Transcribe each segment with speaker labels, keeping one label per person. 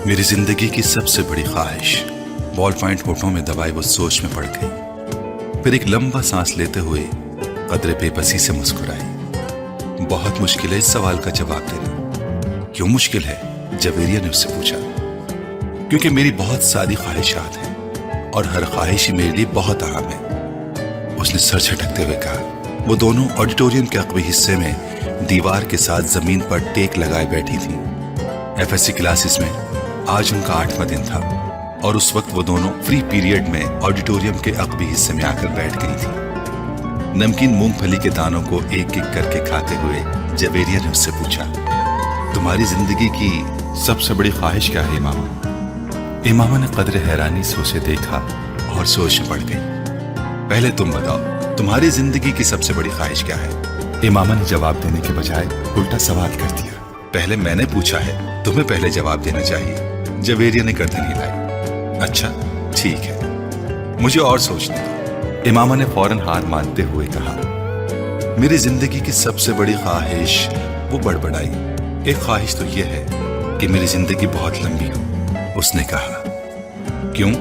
Speaker 1: میری زندگی کی سب سے بڑی خواہش بال پوائنٹ ہونٹوں میں دبائے وہ سوچ میں پڑ گئی. پھر ایک لمبا سانس لیتے ہوئے قدرے بے بسی سے مسکرائی. بہت مشکل ہے اس سوال کا جواب دینا. کیوں مشکل ہے؟ جویریہ نے اس سے پوچھا. کیونکہ میری بہت ساری خواہشات ہیں اور ہر خواہش ہی میرے لیے بہت اہم ہے. اس نے سر جھٹکتے ہوئے کہا. وہ دونوں آڈیٹوریم کے عقبی حصے میں دیوار کے ساتھ زمین پر ٹیک لگائے بیٹھی تھیں. ایف ایس سی کلاسز میں آج ان کا 8واں دن تھا اور اس وقت وہ دونوں فری پیریڈ میں آڈیٹوریم کے عقبی حصے میں آ کر بیٹھ گئی تھی. نمکین مونگ پھلی کے دانوں کو ایک ایک کر کے کھاتے ہوئے جویریہ نے اس سے پوچھا. تمہاری زندگی کی سب سے بڑی خواہش کیا ہے امامہ؟ امامہ نے قدر حیرانی سے اسے دیکھا اور سوچ میں پڑ گئی. پہلے تم بتاؤ تمہاری زندگی کی سب سے بڑی خواہش کیا ہے؟ امامہ نے جواب دینے کے بجائے الٹا سوال کر دیا. پہلے میں نے پوچھا ہے, تمہیں پہلے جواب دینا چاہیے. جویریہ نے گردن ہلائی. اچھا ٹھیک ہے, مجھے اور سوچنے دو. امامہ نے فوراً ہار مانتے ہوئے کہا. میری زندگی کی سب سے بڑی خواہش. وہ بڑبڑائی. ایک خواہش تو یہ ہے کہ میری زندگی بہت لمبی ہو. اس نے کہا. کیوں؟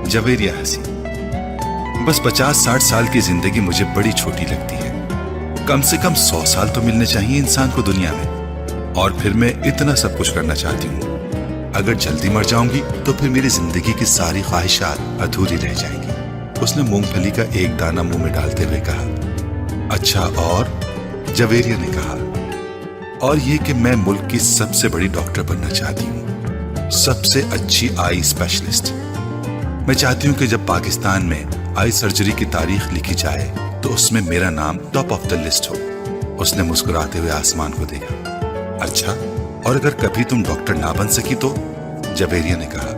Speaker 1: جویریہ ہنسی. بس 50-60 سال کی زندگی مجھے بڑی چھوٹی لگتی ہے. کم سے کم 100 سال تو ملنے چاہیے انسان کو دنیا میں, اور پھر میں اتنا سب کچھ کرنا چاہتی ہوں. اگر جلدی مر جاؤں گی تو پھر میری زندگی کی ساری خواہشات ادھوری رہ جائیں گی. اس نے مونگ پھلی کا ایک دانہ منہ میں ڈالتے ہوئے کہا. اچھا اور؟ جویریہ نے کہا. اور یہ کہ میں ملک کی سب سے بڑی ڈاکٹر بننا چاہتی ہوں, سب سے اچھی آئی اسپیشلسٹ. میں چاہتی ہوں کہ جب پاکستان میں آئی سرجری کی تاریخ لکھی جائے تو اس میں میرا نام ٹاپ آف دا لسٹ ہو. اس نے مسکراتے ہوئے آسمان کو دیکھا. اچھا, اور اگر کبھی تم ڈاکٹر نہ بن سکی تو؟ جویریہ نے کہا.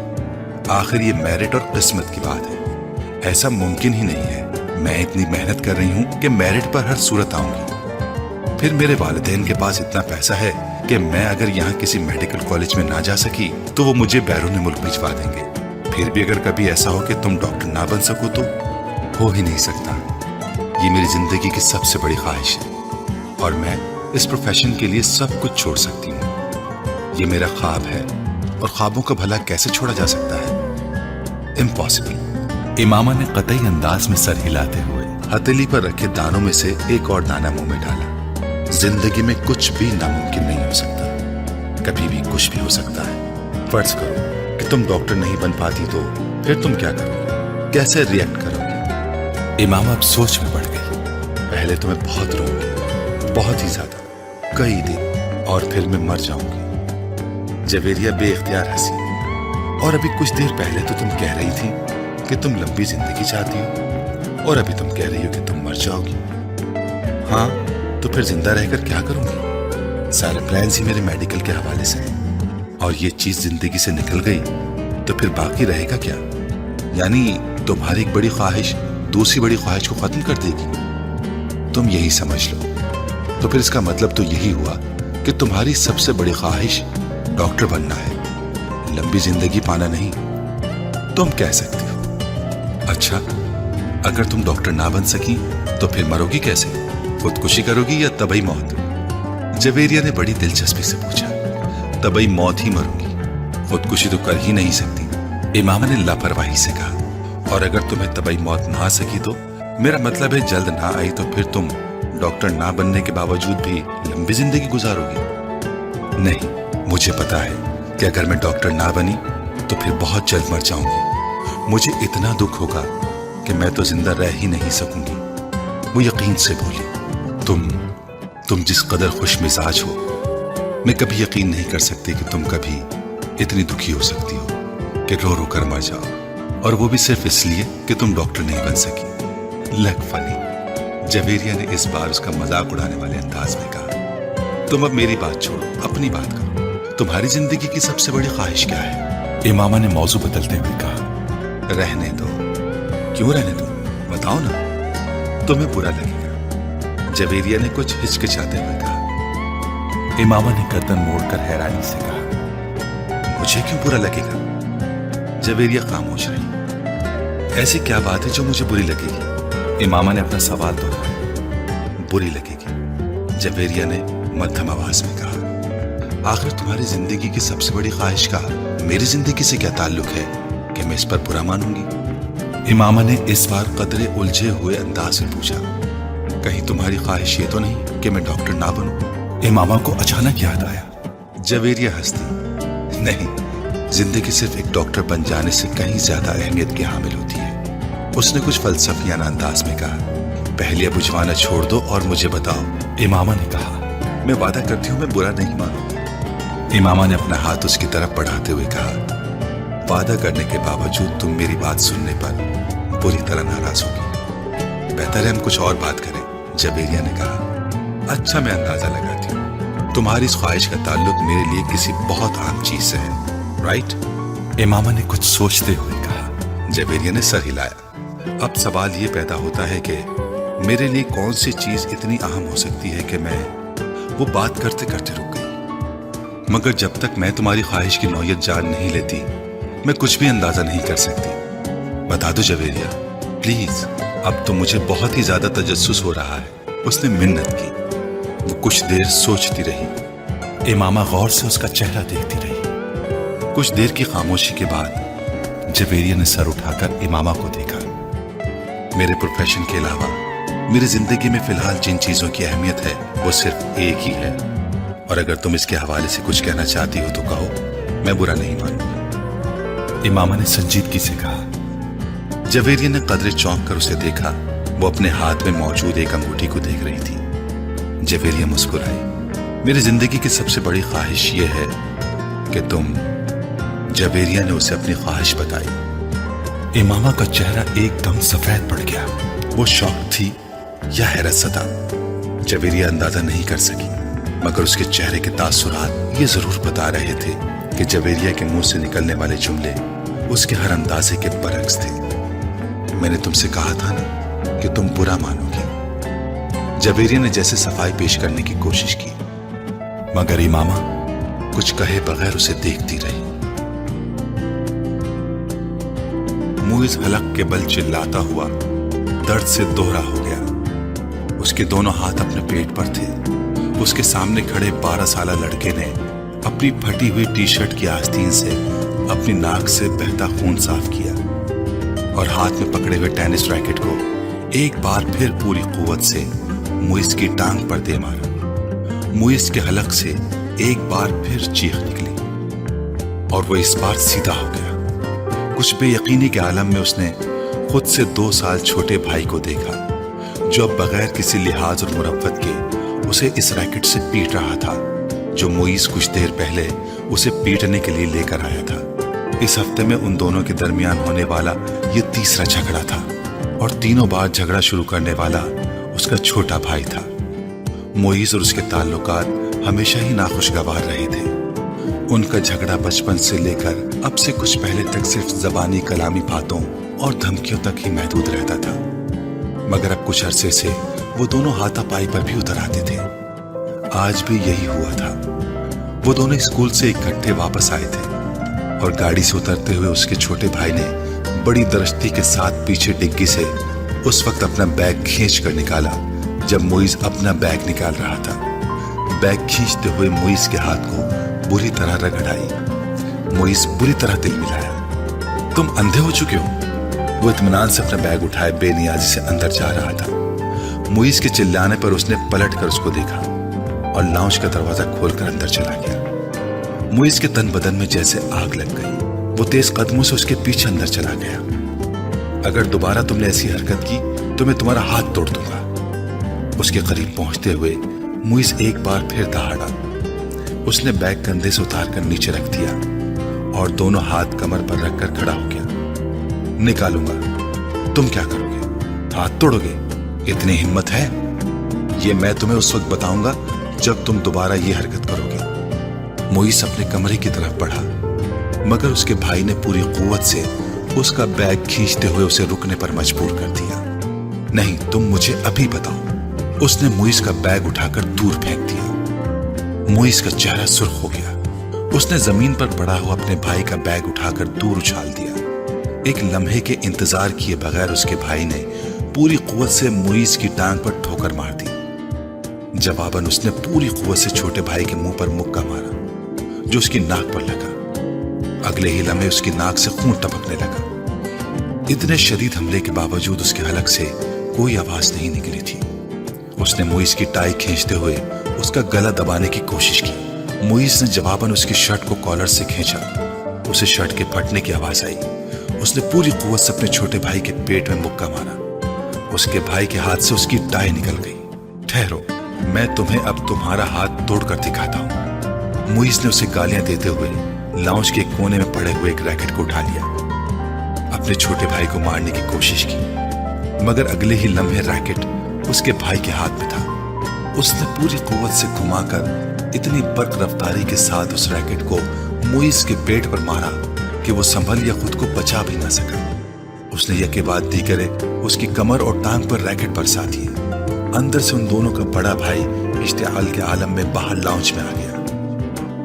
Speaker 1: آخر یہ میرٹ اور قسمت کی بات ہے. ایسا ممکن ہی نہیں ہے. میں اتنی محنت کر رہی ہوں کہ میرٹ پر ہر صورت آؤں گی. پھر میرے والدین کے پاس اتنا پیسہ ہے کہ میں اگر یہاں کسی میڈیکل کالج میں نہ جا سکی تو وہ مجھے بیرون ملک بھجوا دیں گے. پھر بھی اگر کبھی ایسا ہو کہ تم ڈاکٹر نہ بن سکو تو؟ ہو ہی نہیں سکتا. یہ میری زندگی کی سب سے بڑی خواہش ہے اور میں اس پروفیشن کے لیے سب کچھ چھوڑ سکتی ہوں. یہ میرا خواب ہے اور خوابوں کا بھلا کیسے چھوڑا جا سکتا ہے؟ امپاسبل. امامہ نے قطعی انداز میں سر ہلاتے ہوئے ہتھیلی پر رکھے دانوں میں سے ایک اور دانہ منہ میں ڈالا. زندگی میں کچھ بھی ناممکن نہیں ہو سکتا. کبھی بھی کچھ بھی ہو سکتا ہے. فرض کرو کہ تم ڈاکٹر نہیں بن پاتی تو پھر تم کیا کرو گے؟ کیسے ریئیکٹ کرو گے؟ امامہ اب سوچ میں پڑ گئی. پہلے تو میں بہت روں گی, بہت ہی زیادہ, کئی دن, اور پھر میں مر جاؤں گی. جویریہ بے اختیار ہنسی. اور ابھی کچھ دیر پہلے تو تم کہہ رہی تھی کہ تم لمبی زندگی چاہتی ہو, اور ابھی تم کہہ رہی ہو کہ تم مر جاؤ گی. ہاں تو پھر زندہ رہ کر کیا کروں گی؟ سارے پلانز ہی میرے میڈیکل کے حوالے سے ہیں, اور یہ چیز زندگی سے نکل گئی تو پھر باقی رہے گا کیا؟ یعنی تمہاری ایک بڑی خواہش دوسری بڑی خواہش کو ختم کر دے گی. تم یہی سمجھ لو. تو پھر اس کا مطلب تو یہی ہوا کہ تمہاری سب سے بڑی خواہش ڈاکٹر بننا ہے, لمبی زندگی پانا نہیں. تم کہہ سکتی ہو. اچھا, اگر تم ڈاکٹر نہ بن سکی تو پھر مرو گی کیسے؟ خودکشی کرو گی یا طبعی موت؟ جویریہ نے بڑی دلچسپی سے پوچھا. طبعی موت ہی مروں گی, خودکشی تو کر ہی نہیں سکتی. امامہ نے لاپرواہی سے کہا. اور اگر تمہیں طبعی موت نہ آ سکی تو؟ میرا مطلب ہے جلد نہ آئی تو پھر تم ڈاکٹر نہ بننے کے باوجود بھی لمبی زندگی گزارو گی؟ نہیں, مجھے پتا ہے کہ اگر میں ڈاکٹر نہ بنی تو پھر بہت جلد مر جاؤں گی. مجھے اتنا دکھ ہوگا کہ میں تو زندہ رہ ہی نہیں سکوں گی. وہ یقین سے بولی. تم جس قدر خوش مزاج ہو, میں کبھی یقین نہیں کر سکتی کہ تم کبھی اتنی دکھی ہو سکتی ہو کہ رو رو کر مر جاؤ, اور وہ بھی صرف اس لیے کہ تم ڈاکٹر نہیں بن سکی. لگ فنی. جویریہ نے اس بار اس کا مذاق اڑانے والے انداز میں کہا. تم اب میری بات چھوڑو, اپنی بات کرو. تمہاری زندگی کی سب سے بڑی خواہش کیا ہے؟ امامہ نے موضوع بدلتے ہوئے کہا. رہنے دو. کیوں رہنے دو؟ بتاؤ نا, تمہیں برا لگے گا. جویریہ نے کچھ ہچکچاتے ہوئے کہا. امامہ نے گردن موڑ کر حیرانی سے کہا. مجھے کیوں برا لگے گا؟ جویریہ خاموش رہی. ایسی کیا بات ہے جو مجھے بری لگے گی؟ امامہ نے اپنا سوال دہرایا. بری لگے گی, جویریہ نے مدھم آواز میں کہا. आखिर तुम्हारी जिंदगी की सबसे बड़ी ख्वाहिश का मेरी जिंदगी से क्या ताल्लुक है कि मैं इस पर बुरा मानूंगी? इमामा ने इस बार कदरे उलझे हुए अंदाज से पूछा। कहीं तुम्हारी ख्वाहिश ये तो नहीं कि मैं डॉक्टर ना बनूं? इमामा को अचानक याद आया। जवेरिया हंसती। नहीं, जिंदगी सिर्फ एक डॉक्टर बन जाने से कहीं ज्यादा अहमियत की हामिल होती है। उसने कुछ फलसफियाना अंदाज में कहा। पहले बुझवाना छोड़ दो और मुझे बताओ। इमामा ने कहा। मैं वादा करती हूँ मैं बुरा नहीं मानूंगी। इमामा ने अपना हाथ उसकी तरफ बढ़ाते हुए कहा, वादा करने के बावजूद तुम मेरी बात सुनने पर बुरी तरह नाराज होगी। बेहतर है हम कुछ और बात करें, जवेरिया ने कहा। अच्छा, मैं अंदाजा लगाती हूँ तुम्हारी इस ख्वाहिश का ताल्लुक मेरे लिए किसी बहुत आम चीज से है, राइट? इमामा ने कुछ सोचते हुए कहा। जवेरिया ने सर हिलाया। अब सवाल ये पैदा होता है कि मेरे लिए कौन सी चीज इतनी अहम हो सकती है कि मैं वो बात करते करते रुक गई। मगर जब तक मैं तुम्हारी ख्वाहिश की नौयत जान नहीं लेती, मैं कुछ भी अंदाजा नहीं कर सकती। बता दो जवेरिया, प्लीज। अब तो मुझे बहुत ही ज्यादा तजस्सुस हो रहा है। उसने मिन्नत की। वो कुछ देर सोचती रही। इमामा गौर से उसका चेहरा देखती रही। कुछ देर की खामोशी के बाद जवेरिया ने सर उठाकर इमामा को देखा। मेरे प्रोफेशन के अलावा मेरी जिंदगी में फिलहाल जिन चीजों की अहमियत है वो सिर्फ एक ही है, और अगर तुम इसके हवाले से कुछ कहना चाहती हो तो कहो, मैं बुरा नहीं मानूंगी। इमामा ने संजीदगी से कहा। जवेरिया ने कदरे चौंक कर उसे देखा। वो अपने हाथ में मौजूद एक अंगूठी को देख रही थी। जवेरिया मुस्कुराई। मेरी जिंदगी की सबसे बड़ी ख्वाहिश ये है कि तुम। जवेरिया ने उसे अपनी ख्वाहिश बताई। इमामा का चेहरा एकदम सफेद पड़ गया। वो शौक थी या हैरत सता, जवेरिया अंदाजा नहीं कर सकी, मगर उसके चेहरे के तासुरात ये जरूर बता रहे थे कि जवेरिया के मुंह से निकलने वाले जुमले उसके हर अंदाजे के बरक्स थे। मैंने तुमसे कहा था ना कि तुम बुरा मानोगी। जवेरिया ने जैसे सफाई पेश करने की कोशिश की, मगर इमामा कुछ कहे बगैर उसे देखती रही। मुइज हलक के बल चिल्लाता हुआ दर्द से दोहरा हो गया। उसके दोनों हाथ अपने पेट पर थे। उसके सामने खड़े 12 साला लड़के ने अपनी फटी हुई टी शर्ट की आस्तीन से अपनी नाक से बहता खून साफ किया और हाथ में पकड़े हुए टेनिस रैकेट को एक बार फिर पूरी कुव्वत से मुइज की टांग पर दे मारा। मुइज के हलक से एक बार फिर चीख निकली और वो इस बार सीधा हो गया। कुछ बेयकीनी के आलम में उसने खुद से 2 साल छोटे भाई को देखा, जो अब बगैर किसी लिहाज और मुरव्वत के उसे इस रैकेट से पीट रहा था, जो मुइज कुछ देर पहले उसे पीटने के लिए लेकर आया था। इस हफ्ते में उन दोनों के दरमियान होने वाला ये तीसरा झगड़ा था, और तीनों बार झगड़ा शुरू करने वाला उसका छोटा भाई था। मुइज और उसके ताल्लुकात हमेशा ही नाखुशगवार रहे थे। उनका झगड़ा बचपन से लेकर अब से कुछ पहले तक सिर्फ जबानी कलामी बातों और धमकियों तक ही महदूद रहता था, मगर अब कुछ अरसे से वो दोनों हाथापाई पर भी उतर आते थे। आज भी यही हुआ था। वो दोनों स्कूल से इकट्ठे वापस आए थे और गाड़ी से उतरते हुए उसके छोटे भाई ने बड़ी दरश्ती के साथ पीछे डिग्गी से उस वक्त अपना बैग खींच कर निकाला जब मुइज अपना बैग निकाल रहा था। बैग खींचते हुए मुइज के हाथ को बुरी तरह रगड़ आई। मुइज बुरी तरह दिल मिलाया। तुम अंधे हो चुके हो? वो इत्मीनान से अपना बैग उठाए बेनियाजी से अंदर जा रहा था। मुइज के चिल्लाने पर उसने पलट कर उसको देखा और लाउंज का दरवाजा खोलकर अंदर चला गया। मुइज के तन बदन में जैसे आग लग गई। वो तेज कदमों से उसके पीछे अंदर चला गया। अगर दोबारा तुमने ऐसी हरकत की तो मैं तुम्हारा हाथ तोड़ दूंगा। उसके करीब पहुंचते हुए मुइज एक बार फिर दहाड़ा। उसने बैग कंधे से उतारकर नीचे रख दिया और दोनों हाथ कमर पर रखकर खड़ा हो गया। निकालूंगा। तुम क्या करोगे? हाथ तोड़ोगे? इतनी हिम्मत है? ये मैं तुम्हें उस वक्त बताऊंगा जब तुम दोबारा ये हरकत करोगे। मुइज अपने कमरे की तरफ बढ़ा, मगर उसके भाई ने पूरी कुव्वत से उसका बैग खींचते हुए उसे रुकने पर मजबूर कर दिया। नहीं, तुम मुझे अभी बताओ। उसने मुइज का बैग उठाकर दूर फेंक दिया। मुइज का चेहरा सुर्ख हो गया। उसने जमीन पर पड़ा हुआ अपने भाई का बैग उठाकर दूर उछाल दिया। एक लम्हे के इंतजार किए बगैर उसके भाई ने पूरी कुव्वत से मुइज की टांग पर ठोकर मार दी। जवाबन उसने पूरी कुव्वत से छोटे भाई के मुंह पर मुक्का मारा। जो उसकी नाक पर लगा। अगले ही लम्हे उसकी नाक से खून टपकने लगा। इतने शदीद हमले के बावजूद उसके हलक से कोई आवाज नहीं निकली थी। उसने मुइज की टाई खींचते हुए उसका गला दबाने की कोशिश की। मुइज ने जवाबन उसकी शर्ट को कॉलर से खींचा। उसे शर्ट के फटने की आवाज आई। उसने पूरी कुव्वत से अपने छोटे भाई के पेट में मुक्का मारा। उसके भाई के हाथ से उसकी टाई निकल गई। ठहरो, मैं तुम्हें अब तुम्हारा हाथ तोड़कर दिखाता हूं। मुइज ने उसे गालियां देते हुए लाउंज के कोने में पड़े हुए एक रैकेट को उठा लिया। अपने छोटे भाई को मारने की कोशिश की, मगर अगले ही लम्हे रैकेट उसके भाई के हाथ में था। उसने पूरी कुव्वत से घुमाकर इतनी बर्क रफ्तारी के साथ उस रैकेट को मुइज के पेट पर मारा कि वो संभल या खुद को बचा भी ना सका। उसने यके बाद दीगरे उसकी कमर और टांग पर रैकेट बरसा दिए। अंदर से उन दोनों का बड़ा भाई इश्तिआल के आलम में बाहर लाउंज में आ गया।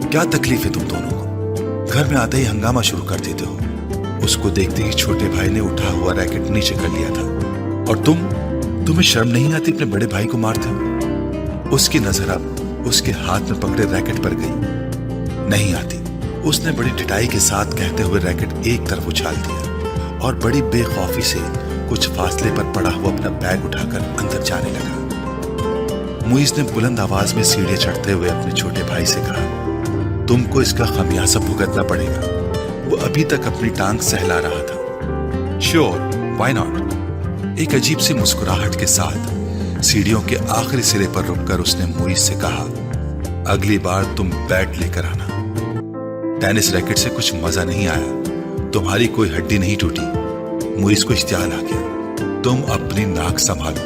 Speaker 1: क्या तकलीफ है तुम दोनों को? घर में आते ही हंगामा शुरू कर देते हो। उसको देखते ही छोटे भाई ने उठा हुआ रैकेट नीचे कर लिया था। और तुम्हें शर्म नहीं आती अपने बड़े भाई को मारते हो? उसकी नजर अब उसके हाथ में पकड़े रैकेट पर गई। नहीं आती, उसने बड़ी ढिठाई के साथ कहते हुए रैकेट एक तरफ उछाल दिया और बड़ी बेखौफी से कुछ फासले पर पड़ा हुआ अपना बैग उठाकर अंदर जाने लगा। मुइज ने बुलंद आवाज में सीढ़ियां चढ़ते हुए अपने छोटे भाई से कहा, तुमको इसका खमियाजा भुगतना पड़ेगा। वो अभी तक अपनी टांग सहला रहा था। Sure, why not? एक अजीब सी मुस्कुराहट के साथ सीढ़ियों के आखिरी सिरे पर रुककर उसने मुइज से कहा, अगली बार तुम बैट लेकर आना। टेनिस रैकेट से कुछ मजा नहीं आया, तुम्हारी कोई हड्डी नहीं टूटी। मुइज को इश्तियाल आ गया, तुम अपनी नाक संभालो,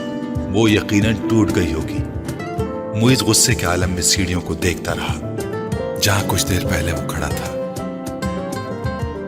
Speaker 1: वो यकीनन टूट गई होगी। मुइज गुस्से के आलम में सीढ़ियों को देखता रहा जहां कुछ देर पहले वो खड़ा था।